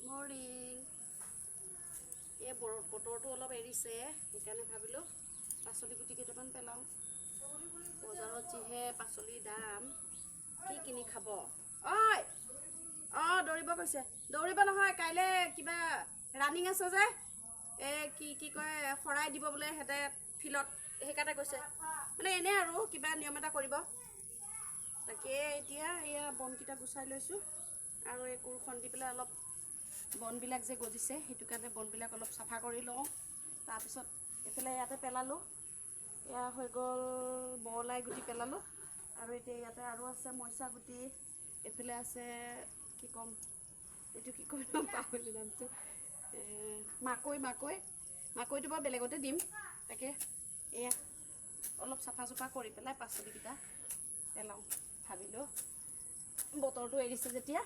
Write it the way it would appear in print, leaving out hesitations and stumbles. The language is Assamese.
মৰ্নিং এই বতৰটো অলপ এৰিছে সেইকাৰণে ভাবিলোঁ পাচলি গুটি কেইটামান পেলাওঁ বজাৰত যিহে পাচলিৰ দাম কি কিনি খাব ঐ দৌৰিব কৈছে দৌৰিব নহয় কাইলৈ কিবা ৰানিং আছে যে কি কয় শৰাই দিব বোলে সিহঁতে ফিল্ডত সেইকাৰণে কৈছে মানে এনেই আৰু কিবা নিয়ম এটা কৰিব তাকে এতিয়া এয়া বনকেইটা গুচাই লৈছোঁ আৰু এই কোৰখন দি পেলাই অলপ বনবিলাক যে গজিছে সেইটো কাৰণে বনবিলাক অলপ চাফা কৰি লওঁ তাৰপিছত এইফালে ইয়াতে পেলালোঁ এয়া হৈ গ'ল বৰলাই গুটি পেলালোঁ আৰু এতিয়া ইয়াতে আৰু আছে মইচা গুটি এইফালে আছে কি ক'ম এইটো কি কয় পাহৰিলোঁ নামটো মাকৈটো বাৰু বেলেগতে দিম তাকে এয়া অলপ চাফা চফা কৰি পেলাই পাচলিকেইটা পেলাওঁ ভাবিলোঁ বতৰটো এৰিছে যেতিয়া